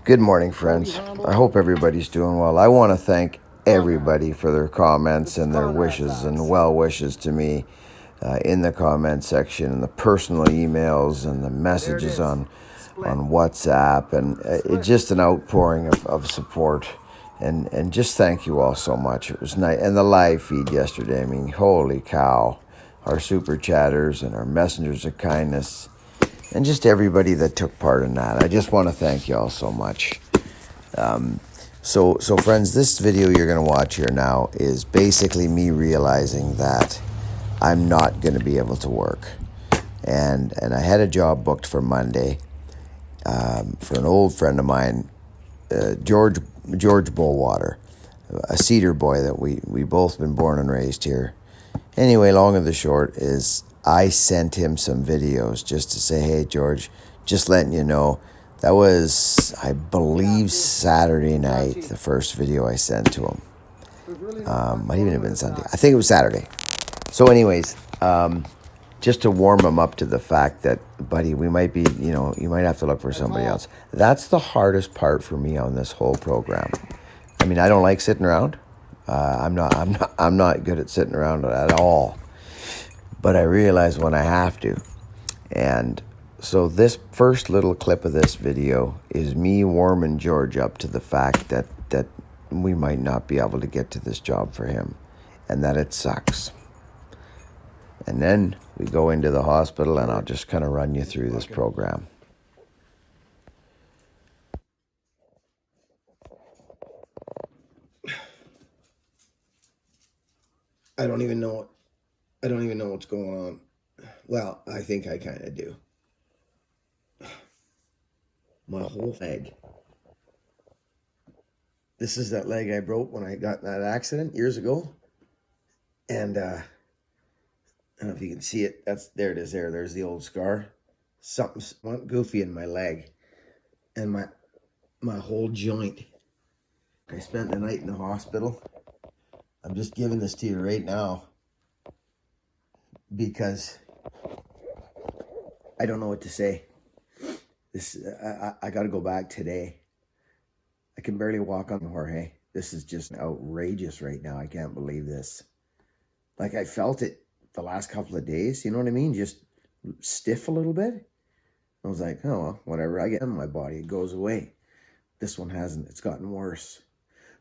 Good morning, friends. I hope everybody's doing well. I want to thank everybody for their comments and their wishes and well wishes to me in the comment section, and the personal emails and the messages on WhatsApp, and it's just an outpouring of support. And just thank you all so much. It was nice. And the live feed yesterday, I mean, holy cow. Our super chatters and our messengers of kindness, and just everybody that took part in that. I just want to thank you all so much. So friends, this video you're going to watch here now is basically me realizing that I'm not going to be able to work. And I had a job booked for Monday for an old friend of mine, George Bullwater, a Cedar boy that we both been born and raised here. Anyway, long and the short is I sent him some videos just to say, hey, George, just letting you know. That was, I believe, Saturday night, the first video I sent to him. Might even have been Sunday. I think it was Saturday. So anyways, just to warm him up to the fact that, buddy, we might be, you might have to look for somebody else. That's the hardest part for me on this whole program. I mean, I don't like sitting around. I'm not good at sitting around at all. But I realize when I have to. And so this first little clip of this video is me warming George up to the fact that we might not be able to get to this job for him, and that it sucks. And then we go into the hospital, and I'll just kind of run you through this program. I don't even know what's going on. Well, I think I kind of do. My whole leg. This is that leg I broke when I got in that accident years ago. And I don't know if you can see it. There it is there. There's the old scar. Something went goofy in my leg. And my whole joint. I spent the night in the hospital. I'm just giving this to you right now because I don't know what to say. I got to go back today. I can barely walk on Jorge. This is just outrageous right now. I can't believe this. Like, I felt it the last couple of days. You know what I mean? Just stiff a little bit. I was like, oh, well, whatever. I get in my body, it goes away. This one hasn't. It's gotten worse.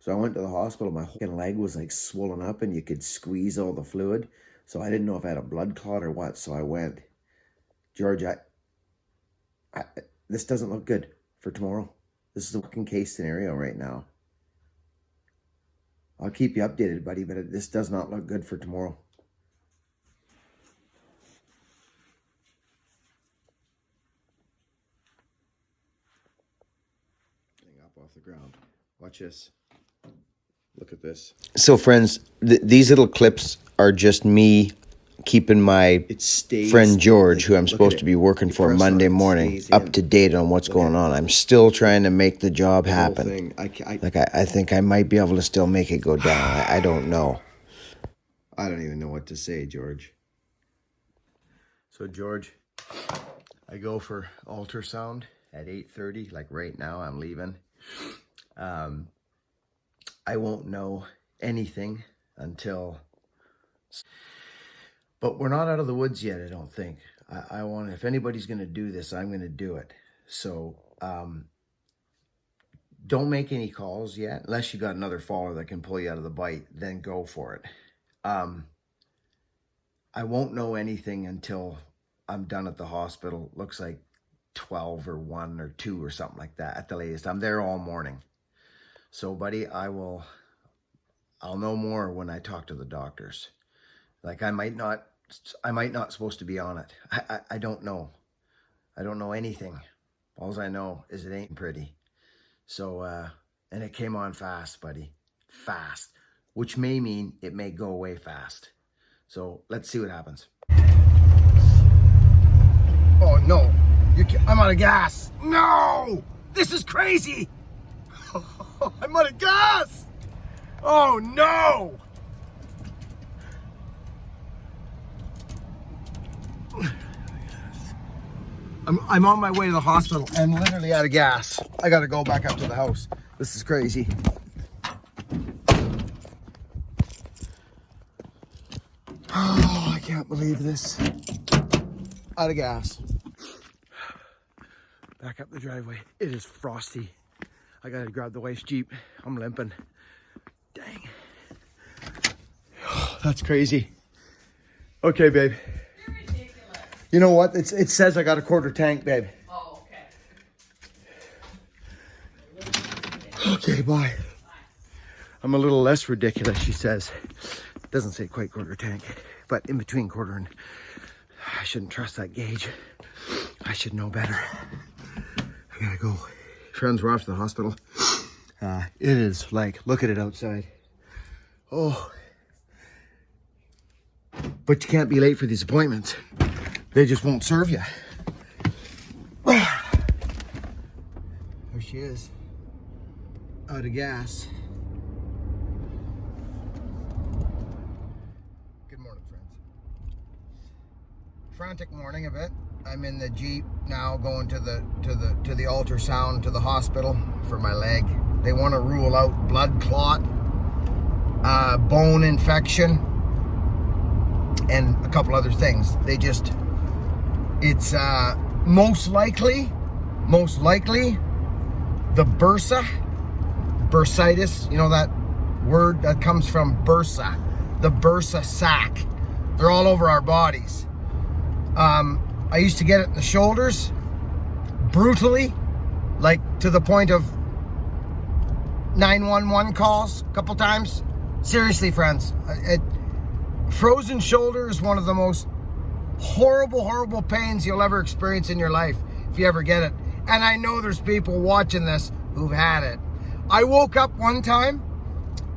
So I went to the hospital. My whole leg was like swollen up and you could squeeze all the fluid. So I didn't know if I had a blood clot or what. So I went, George, this doesn't look good for tomorrow. This is the working case scenario right now. I'll keep you updated, buddy, but this does not look good for tomorrow. Up off the ground. Watch this. Look at this. So, friends, these little clips are just me keeping my friend George, who I'm supposed to be working for Monday morning, up to date on what's going on. I'm still trying to make the job happen. I think I might be able to still make it go down. I don't know. I don't even know what to say, George. So, George, I go for ultrasound at 8:30. Like right now, I'm leaving. I won't know anything until... But we're not out of the woods yet, I don't think. I want, if anybody's going to do this, I'm going to do it. So don't make any calls yet, unless you got another faller that can pull you out of the bite, then go for it. I won't know anything until I'm done at the hospital. Looks like 12 or 1 or 2 or something like that at the latest. I'm there all morning. So, buddy, I'll know more when I talk to the doctors. Like, I might not supposed to be on it. I don't know. I don't know anything. All I know is it ain't pretty. So, and it came on fast, buddy. Fast. Which may mean it may go away fast. So, let's see what happens. Oh, no. I'm out of gas. No! This is crazy! I'm out of gas! Oh, no! I'm on my way to the hospital. I'm literally out of gas. I gotta go back up to the house. This is crazy. Oh, I can't believe this. Out of gas. Back up the driveway. It is frosty. I gotta grab the wife's Jeep. I'm limping. Dang. Oh, that's crazy. Okay, babe. You're ridiculous. You know what? It says I got a quarter tank, babe. Oh, okay. Okay, bye. I'm a little less ridiculous, she says. Doesn't say quite quarter tank, but in between quarter and... I shouldn't trust that gauge. I should know better. I gotta go. Friends, we're off to the hospital. It is like, look at it outside. Oh. But you can't be late for these appointments. They just won't serve you. There she is. Out of gas. Good morning, friends. Frantic morning a bit. I'm in the Jeep now going to the ultrasound to the hospital for my leg. They want to rule out blood clot, bone infection, and a couple other things. It's most likely the bursitis, you know that word that comes from bursa, the bursa sac. They're all over our bodies. I used to get it in the shoulders, brutally, like to the point of 911 calls a couple times. Seriously, friends, frozen shoulder is one of the most horrible pains you'll ever experience in your life if you ever get it. And I know there's people watching this who've had it. I woke up one time,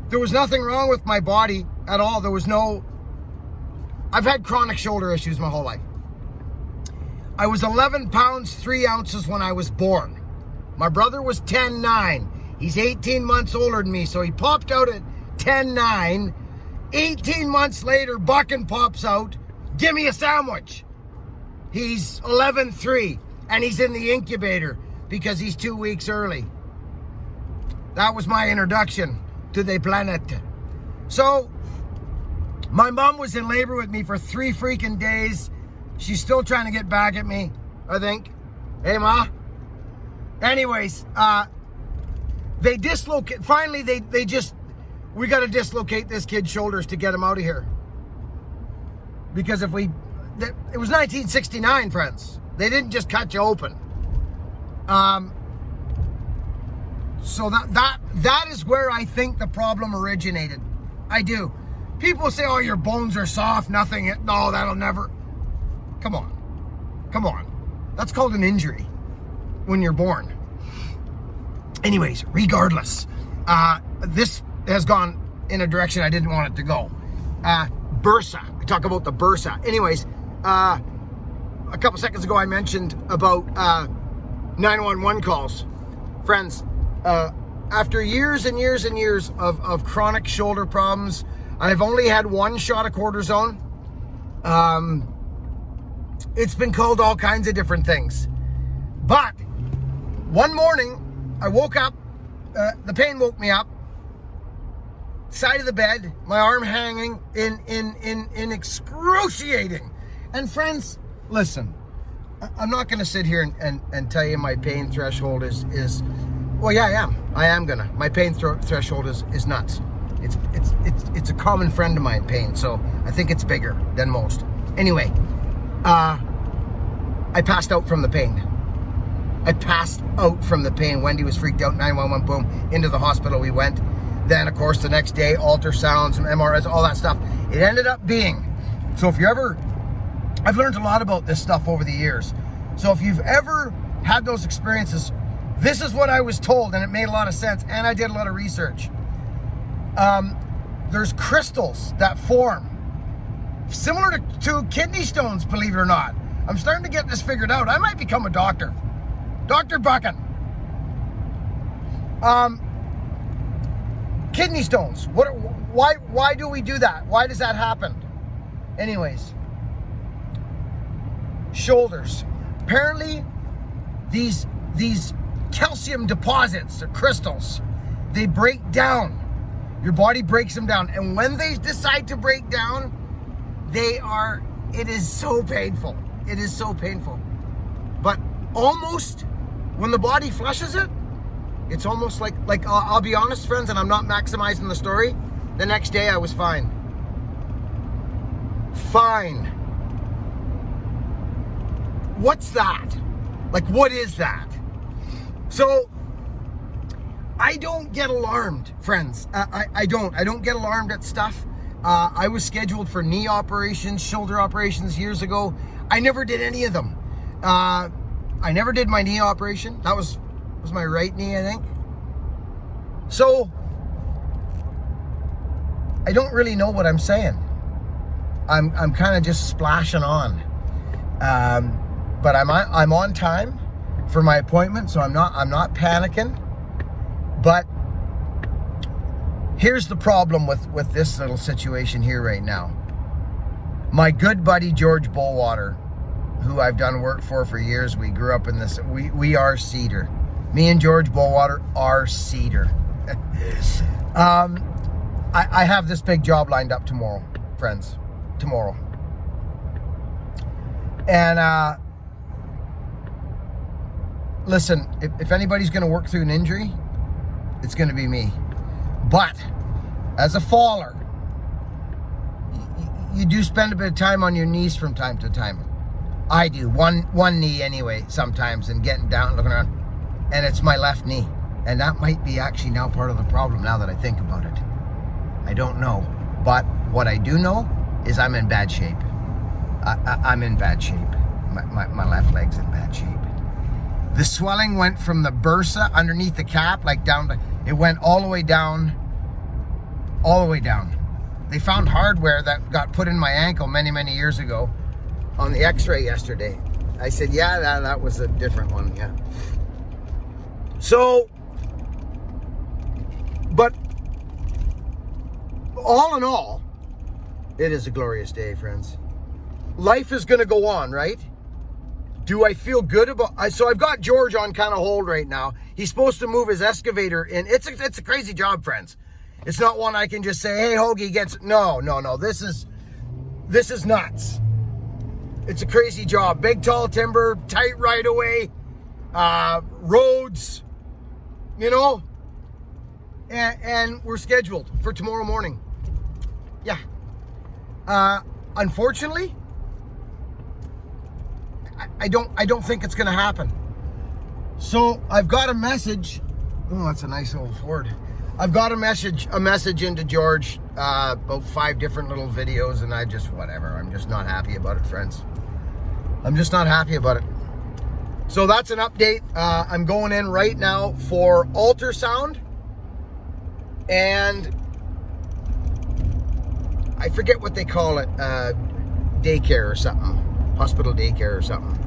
there was nothing wrong with my body at all. I've had chronic shoulder issues my whole life. I was 11 pounds, 3 ounces when I was born. My brother was 10'9". He's 18 months older than me, so he popped out at 10'9". 18 months later, Buckin pops out, give me a sandwich. He's 11'3", and he's in the incubator because he's 2 weeks early. That was my introduction to the planet. So, my mom was in labor with me for 3 freaking days. She's still trying to get back at me, I think. Hey, Ma. Anyways, they dislocate. Finally, we got to dislocate this kid's shoulders to get him out of here. Because it was 1969, friends. They didn't just cut you open. So that is where I think the problem originated. I do. People say, oh, your bones are soft, nothing. No, that'll never. Come on. That's called an injury when you're born. Anyways, regardless, this has gone in a direction I didn't want it to go. Bursa. We talk about the bursa. Anyways, a couple seconds ago I mentioned about 911 calls. Friends, after years and years and years of chronic shoulder problems, I've only had 1 shot of cortisone. It's been called all kinds of different things. But one morning, I woke up, the pain woke me up, side of the bed, my arm hanging in excruciating. And friends, listen, I'm not going to sit here and tell you my pain threshold is well, yeah, I am gonna. My pain threshold is nuts. It's a common friend of mine, pain, so I think it's bigger than most. Anyway, I passed out from the pain. Wendy was freaked out, 911, boom, into the hospital we went. Then, of course, the next day, ultrasounds, MRIs, all that stuff. It ended up being, so if you ever, I've learned a lot about this stuff over the years. So if you've ever had those experiences, this is what I was told, and it made a lot of sense, and I did a lot of research. There's crystals that form, similar to kidney stones, believe it or not. I'm starting to get this figured out. I might become a doctor. Dr. Buckin. Kidney stones. Why do we do that? Why does that happen? Anyways, shoulders. Apparently, these calcium deposits or crystals, they break down. Your body breaks them down. And when they decide to break down, it is so painful. It is so painful. But almost when the body flushes it, it's almost like I'll be honest, friends, and I'm not maximizing the story. The next day I was fine. Fine. What's that? Like, what is that? So, I don't get alarmed, friends. I don't get alarmed at stuff. I was scheduled for knee operations, shoulder operations years ago. I never did any of them. I never did my knee operation. That was my right knee, I think. So, I don't really know what I'm saying. I'm kind of just splashing on. But I'm on time for my appointment, so I'm not panicking. But here's the problem with this little situation here right now. My good buddy George Bullwater, who I've done work for years, we grew up in this. We are Cedar. Me and George Bullwater are Cedar. I have this big job lined up tomorrow, friends. Tomorrow. And listen, if anybody's going to work through an injury, it's going to be me. But as a faller, you do spend a bit of time on your knees from time to time. I do. One knee anyway, sometimes, and getting down, looking around. And it's my left knee. And that might be actually now part of the problem now that I think about it. I don't know. But what I do know is I'm in bad shape. I'm in bad shape. My left leg's in bad shape. The swelling went from the bursa underneath the cap, like down to, it went all the way down. All the way down. They found hardware that got put in my ankle many years ago on the x-ray yesterday. I said, yeah, that was a different one, yeah. So, but all in all, it is a glorious day, friends. Life is going to go on, right? Do I feel good about... So I've got George on kind of hold right now. He's supposed to move his excavator in. It's a crazy job, friends. It's not one I can just say, hey, Hoagie gets... No. This is nuts. It's a crazy job. Big, tall timber, tight right away, roads, you know? And we're scheduled for tomorrow morning. Yeah. Unfortunately, I don't think it's gonna happen. So I've got a message. Oh, that's a nice old Ford. I've got a message into George, about 5 different little videos, and whatever. I'm just not happy about it, friends. I'm just not happy about it. So that's an update. I'm going in right now for ultrasound, and I forget what they call it, daycare or something, hospital daycare or something.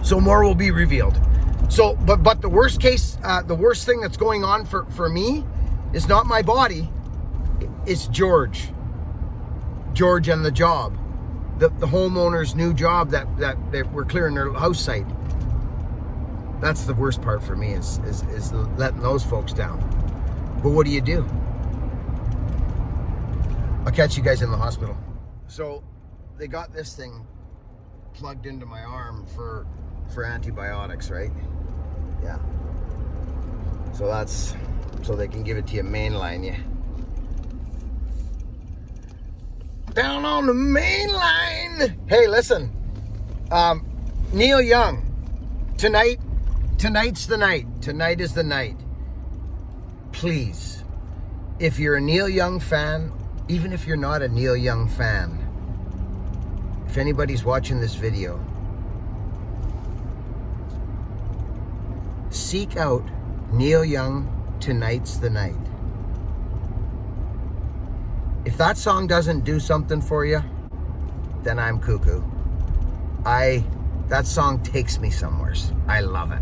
So more will be revealed. So, but the worst case, the worst thing that's going on for me is not my body, it's George and the job, the homeowner's new job that we're clearing their house site. That's the worst part for me is letting those folks down. But what do you do? I'll catch you guys in the hospital. So they got this thing plugged into my arm for antibiotics, right? Yeah. So that's so they can give it to you mainline you. Down on the main line. Hey, listen. Neil Young. Tonight's the night. Tonight is the night. Please, if you're a Neil Young fan, even if you're not a Neil Young fan, if anybody's watching this video, seek out Neil Young, Tonight's the Night. If that song doesn't do something for you, then I'm cuckoo. That song takes me somewhere. I love it.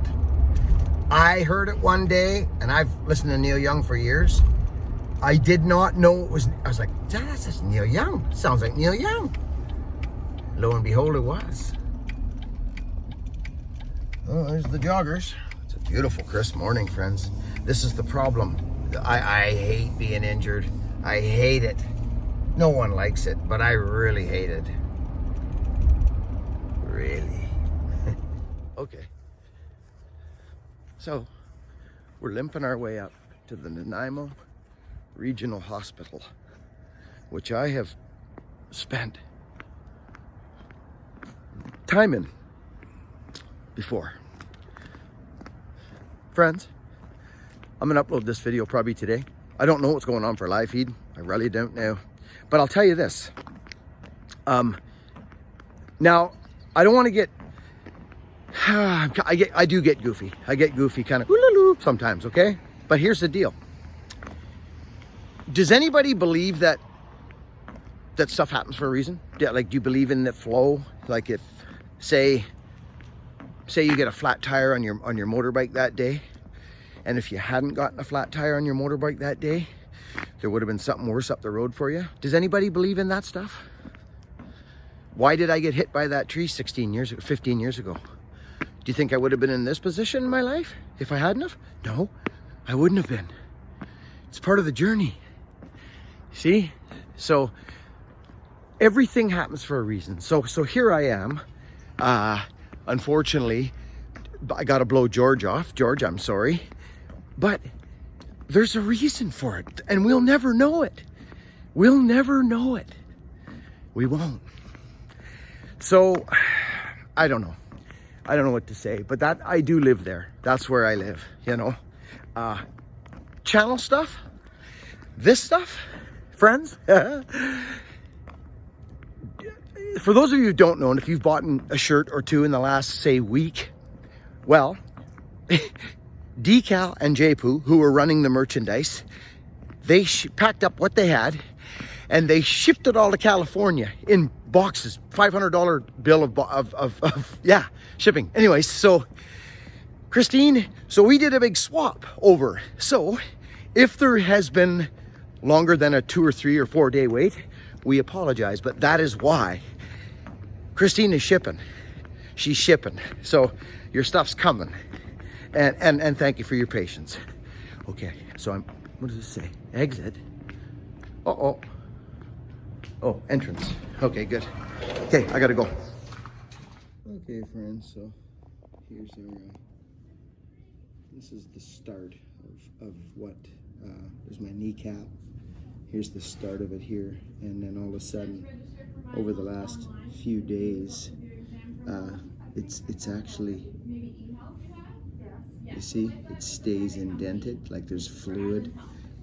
I heard it one day, and I've listened to Neil Young for years. I did not know it was... I was like, that's just Neil Young. Sounds like Neil Young. Lo and behold, it was. Oh, there's the joggers. It's a beautiful, crisp morning, friends. This is the problem. I hate being injured. I hate it. No one likes it, but I really hate it. Really. Okay. So, we're limping our way up to the Nanaimo Regional Hospital, which I have spent time in before. Friends, I'm gonna upload this video probably today. I don't know what's going on for live feed. I really don't know. But I'll tell you this. Now, I don't want to get, I do get goofy. I get goofy kind of sometimes, okay? But here's the deal. Does anybody believe that stuff happens for a reason? Yeah, like, do you believe in the flow? Like, if, say you get a flat tire on your motorbike that day, and if you hadn't gotten a flat tire on your motorbike that day, there would have been something worse up the road for you. Does anybody believe in that stuff? Why did I get hit by that tree 15 years ago? Do you think I would have been in this position in my life if I hadn't have? No, I wouldn't have been. It's part of the journey. See? So everything happens for a reason. So here I am. Unfortunately, I got to blow George off. George, I'm sorry. But there's a reason for it, and we'll never know it. We'll never know it. We won't. So, I don't know. I don't know what to say, but that, I do live there. That's where I live, you know. Channel stuff, this stuff, friends. For those of you who don't know, and if you've bought a shirt or two in the last, say, week, well, Decal and JPoo, who were running the merchandise, they packed up what they had and they shipped it all to California in boxes. $500 bill of shipping. Anyways, so Christine, so we did a big swap over. So if there has been longer than a 2 or 3 or 4 day wait, we apologize, but that is why Christine is shipping. She's shipping. So your stuff's coming. And thank you for your patience. Okay, so what does this say? Exit. Oh, entrance. Okay, good. Okay, I gotta go. Okay, friends, so here's our, this is the start of what, there's my kneecap. Here's the start of it here. And then all of a sudden, over the last few days, it's actually, you see, it stays indented, like there's fluid.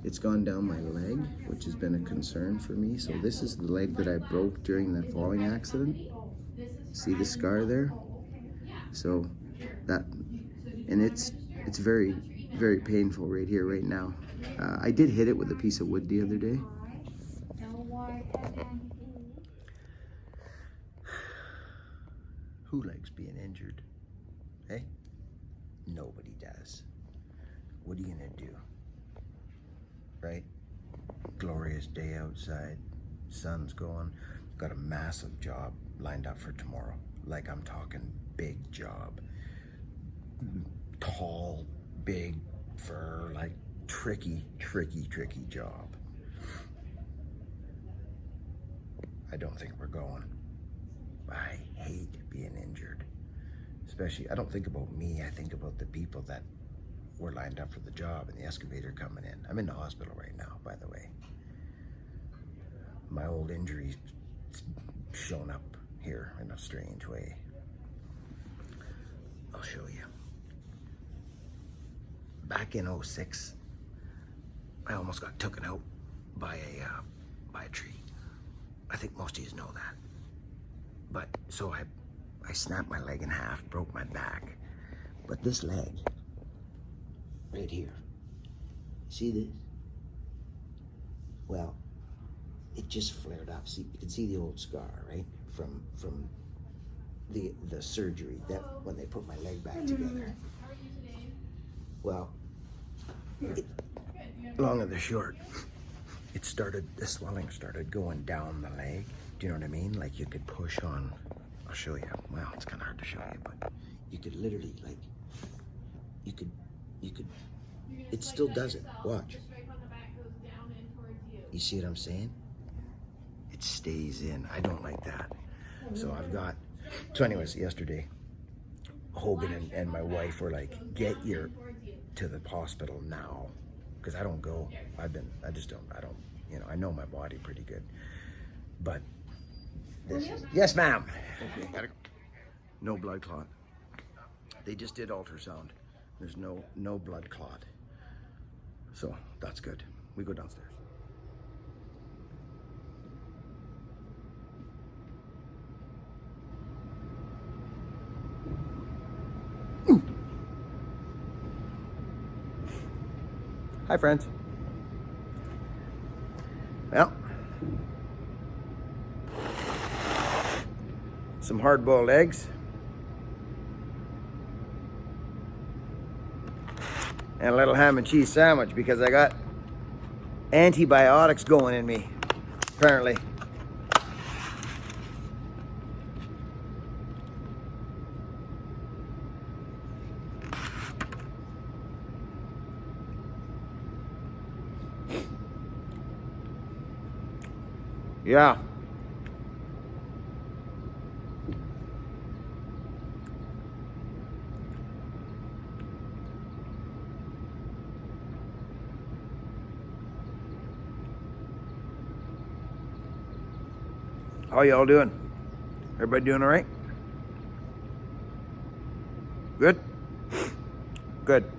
It's gone down my leg, which has been a concern for me. So this is the leg that I broke during the falling accident. See the scar there? So that, and it's very, very painful right here, right now. I did hit it with a piece of wood the other day. Who likes being injured? Hey? Nobody does. What are you gonna do? Right? Glorious day outside. Sun's going. Got a massive job lined up for tomorrow. Like, I'm talking big job. Tall, big fur, like tricky job. I don't think we're going. I hate being injured. Especially, I don't think about me, I think about the people that were lined up for the job and the excavator coming in. I'm in the hospital right now, by the way. My old injury's shown up here in a strange way. I'll show you. Back in 06, I almost got taken out by a tree. I think most of you know that. But, so I snapped my leg in half, broke my back. But this leg, right here, see this? Well, it just flared up. See, you can see the old scar, right? From the surgery, that when they put my leg back together. Well, long and the short, the swelling started going down the leg. Do you know what I mean? Like, you could push on, I'll show you. Well, it's kind of hard to show you, but You could literally, like, you could, it still does it. Watch. You see what I'm saying? It stays in. I don't like that. So so anyways, yesterday, Hogan and my wife were like, get your to the hospital now. Because I don't go. I don't, I know my body pretty good. But yes, ma'am. Okay, gotta go. No blood clot. They just did ultrasound. There's no blood clot. So that's good. We go downstairs. Hi, friends. Well, some hard-boiled eggs and a little ham and cheese sandwich because I got antibiotics going in me, apparently. Yeah. How y'all doing? Everybody doing all right? Good? Good.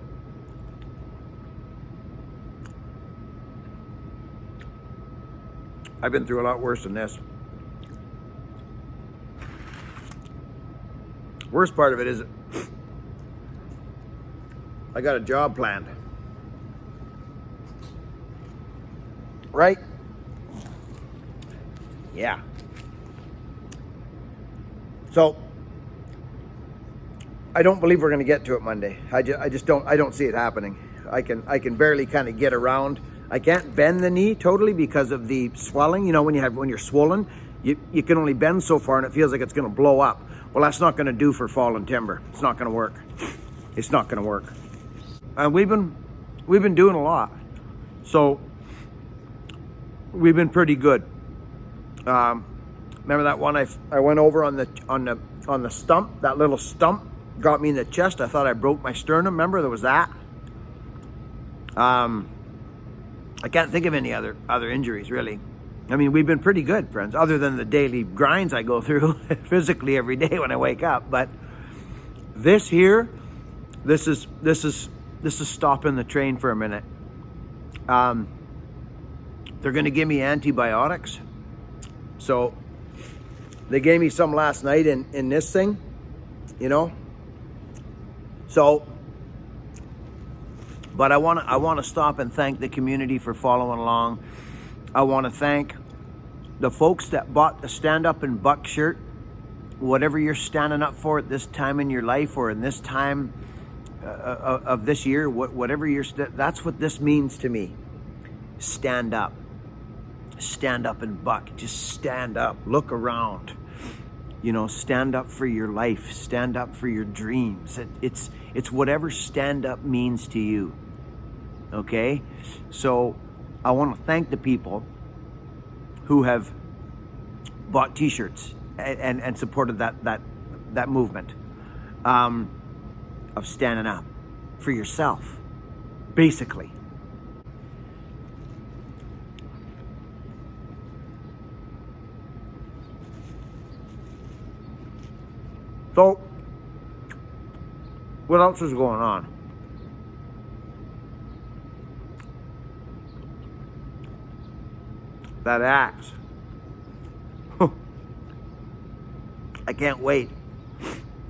I've been through a lot worse than this. Worst part of it is I got a job planned. Right? Yeah. So I don't believe we're going to get to it Monday. I don't see it happening. I can barely kind of get around. I can't bend the knee totally because of the swelling. You know, when you're swollen, you can only bend so far and it feels like it's going to blow up. Well, that's not going to do for fallen timber. It's not going to work. It's not going to work. And we've been doing a lot. So we've been pretty good. Remember that one I went over on the stump, that little stump got me in the chest. I thought I broke my sternum. Remember there was that? I can't think of any other injuries really. I mean, we've been pretty good, friends, other than the daily grinds I go through physically every day when I wake up. But this here, this is stopping the train for a minute. They're going to give me antibiotics. So they gave me some last night in this thing, you know. So, but I want to stop and thank the community for following along. I want to thank the folks that bought the Stand Up and Buck shirt. Whatever you're standing up for at this time in your life or in this time of this year, whatever that's what this means to me. Stand up. Stand up and buck. Just stand up. Look around. You know, stand up for your life. Stand up for your dreams. It's whatever stand up means to you. Okay? So I want to thank the people who have bought t-shirts and supported that movement of standing up for yourself, basically. So, what else is going on? That axe. I can't wait.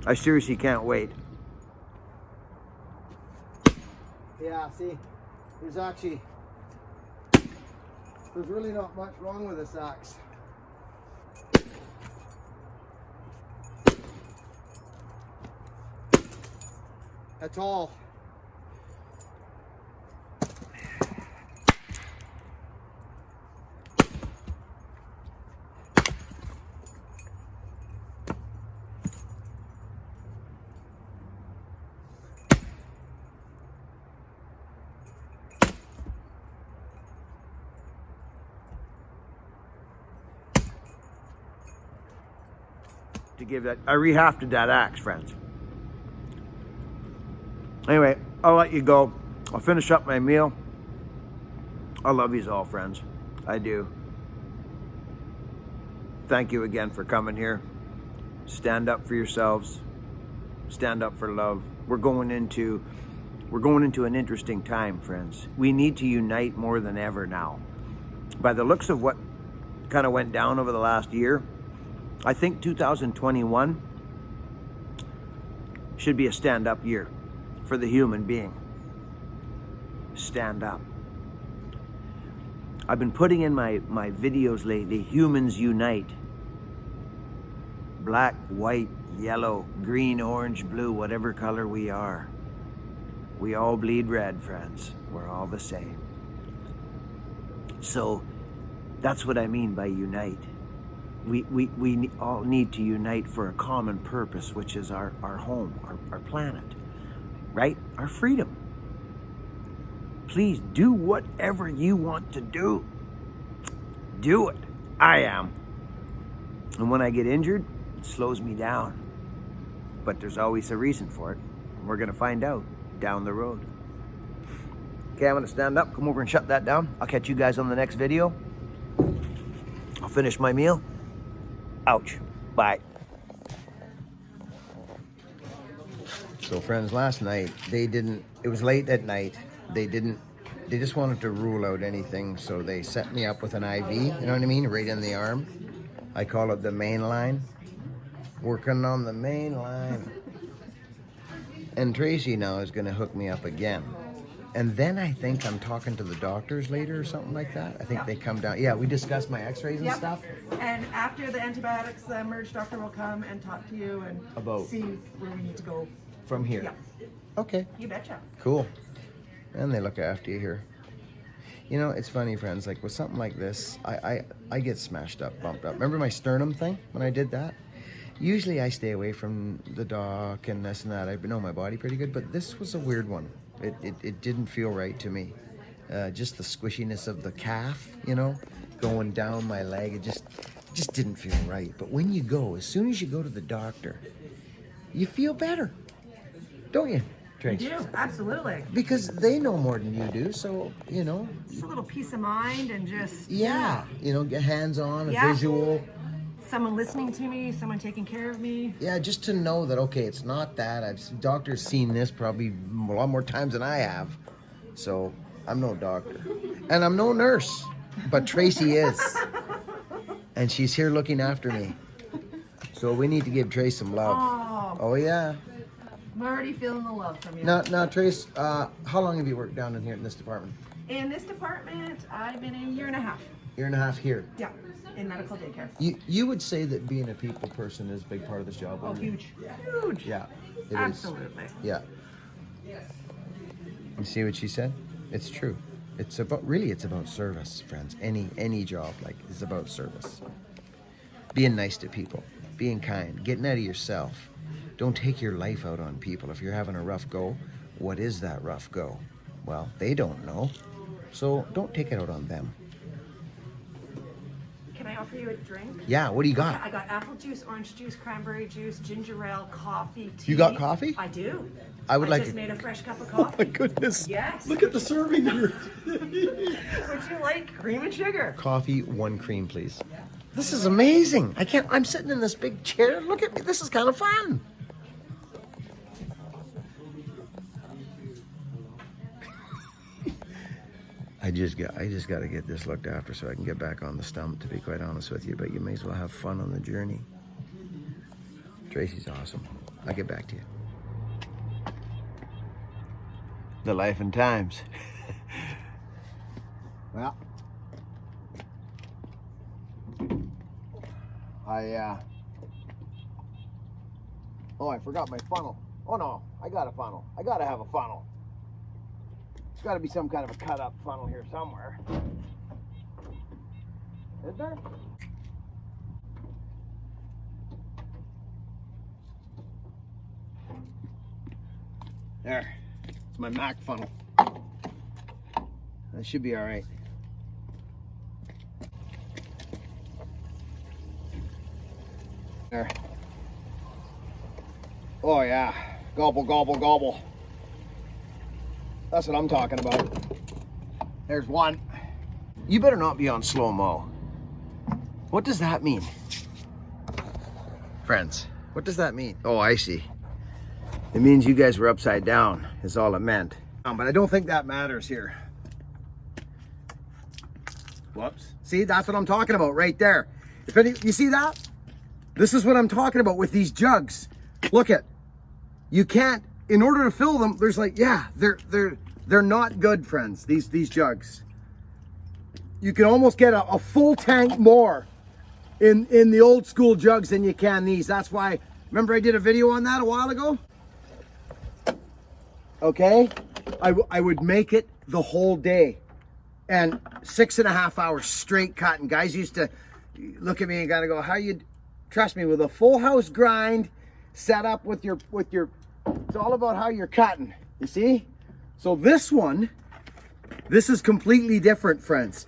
I seriously can't wait. Yeah, see, there's really not much wrong with this axe. At all. to give that. I rehafted that axe, friends. Anyway, I'll let you go. I'll finish up my meal. I love you all, friends. I do. Thank you again for coming here. Stand up for yourselves. Stand up for love. We're going into an interesting time, friends. We need to unite more than ever now. By the looks of what kind of went down over the last year, I think 2021 should be a stand-up year for the human being. Stand up. I've been putting in my videos lately, Humans Unite. Black, white, yellow, green, orange, blue, whatever color we are. We all bleed red, friends. We're all the same. So that's what I mean by unite. We all need to unite for a common purpose, which is our home, our planet, right? Our freedom. Please do whatever you want to do. Do it. I am. And when I get injured, it slows me down. But there's always a reason for it. We're going to find out down the road. Okay, I'm going to stand up, come over and shut that down. I'll catch you guys on the next video. I'll finish my meal. Ouch. Bye. So friends, last night, it was late at night. They just wanted to rule out anything, so they set me up with an IV, you know what I mean, right in the arm. I call it the main line. Working on the main line. And Tracy now is gonna hook me up again. And then I think I'm talking to the doctors later or something like that. I think they come down. Yeah, we discussed my x-rays and stuff. And after the antibiotics, the emerge doctor will come and talk to you and see where we need to go. From here? Yeah. Okay. You betcha. Cool. And they look after you here. You know, it's funny, friends, like with something like this, I get smashed up, bumped up. Remember my sternum thing when I did that? Usually I stay away from the doc and this and that. I know my body pretty good, but this was a weird one. It didn't feel right to me. Just the squishiness of the calf, you know, going down my leg, it just didn't feel right. But when you go, as soon as you go to the doctor, you feel better, don't you, Trace? You do, absolutely. Because they know more than you do, so, you know. Just a little peace of mind and just... Yeah, you know, get hands-on, a visual. Someone listening to me, someone taking care of me. Yeah, just to know that, okay, it's not that. Doctors seen this probably a lot more times than I have. So, I'm no doctor. And I'm no nurse, but Tracy is. And she's here looking after me. So we need to give Trace some love. Oh yeah. I'm already feeling the love from you. Now Trace, how long have you worked down in here in this department? In this department, I've been a year and a half. Year and a half here. Yeah, in medical daycare. You would say that being a people person is a big part of this job? Oh, huge. Huge. Yeah, it Absolutely. is. Yeah. You see what she said? It's true. It's about service, friends. Any job is about service. Being nice to people, being kind, getting out of yourself. Don't take your life out on people. If you're having a rough go, what is that rough go? Well, they don't know. So don't take it out on them. Can I offer you a drink? Yeah, what do you got? I got apple juice, orange juice, cranberry juice, ginger ale, coffee, tea. You got coffee? I do. I would like just to... made a fresh cup of Oh coffee. my goodness. Yes. Look at the serving here. Would you like cream and sugar? Coffee, 1 cream, please. This is amazing. I'm sitting in this big chair. Look at me. This is kind of fun. I just got to get this looked after so I can get back on the stump, to be quite honest with you. But you may as well have fun on the journey. Tracy's awesome. I'll get back to you. The life and times. Well, I forgot my funnel. Oh no, I got a funnel. I gotta have a funnel. There's gotta be some kind of a cut up funnel here somewhere. Is there? There. It's my Mac funnel. That should be all right. There. Oh yeah, gobble, gobble, gobble. That's what I'm talking about. There's one. You better not be on slow-mo. What does that mean? Friends, what does that mean? Oh, I see. It means you guys were upside down, is all it meant. But I don't think that matters here. Whoops. See, that's what I'm talking about right there. You see that? This is what I'm talking about with these jugs. Look at, you can't, in order to fill them, there's like, yeah, they're not good, friends, these jugs. You can almost get a full tank more in the old school jugs than you can these. That's why, remember I did a video on that a while ago? Okay, I would make it the whole day and 6.5 hours straight cutting. Guys used to look at me and gotta go, how you, trust me, with a full house grind set up with your, it's all about how you're cutting, you see? So this one, this is completely different, friends.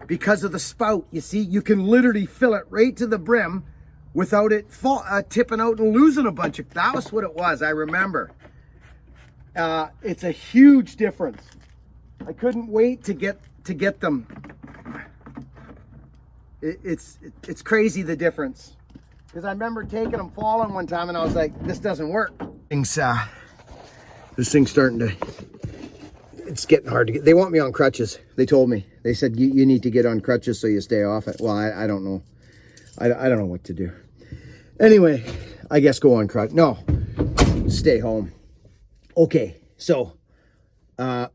Because of the spout, you see, you can literally fill it right to the brim without it tipping out and losing a bunch of, that was what it was, I remember. It's a huge difference. I couldn't wait to get them. It's crazy, the difference. Because I remember taking them falling one time and I was like, this doesn't work. This thing's starting to, it's getting hard to get. They want me on crutches. They told me. They said, you need to get on crutches so you stay off it. Well, I don't know. I don't know what to do. Anyway, I guess go on crutch. No, stay home. Okay, so I'm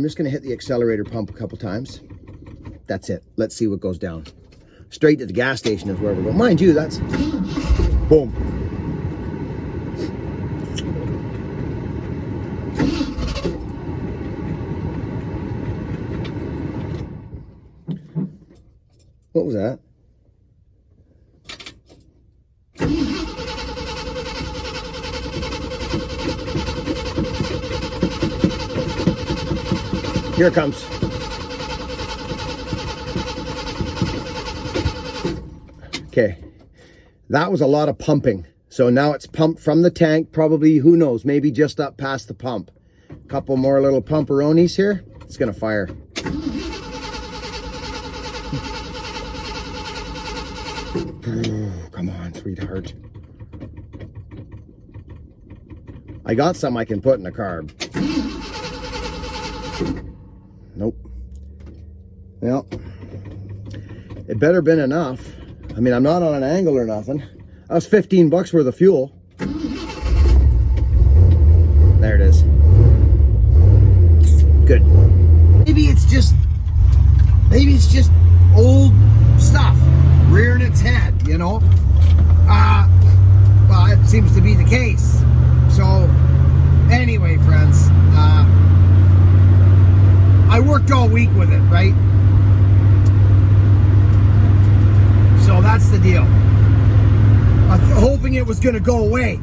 just going to hit the accelerator pump a couple times. That's it. Let's see what goes down. Straight to the gas station is where we're going. Mind you, that's boom. What was that? Here it comes. Okay, that was a lot of pumping. So now it's pumped from the tank, probably, who knows, maybe just up past the pump. A couple more little pumperonis here. It's gonna fire. Come on, sweetheart. I got some I can put in the carb. Nope. Well, it better been enough. I mean, I'm not on an angle or nothing. That was 15 bucks worth of fuel. There it is. Good. Maybe it's just old stuff rearing its head, you know? Well, it seems to be the case. So, anyway, friends, I worked all week with it, right? So that's the deal. I'm hoping it was going to go away.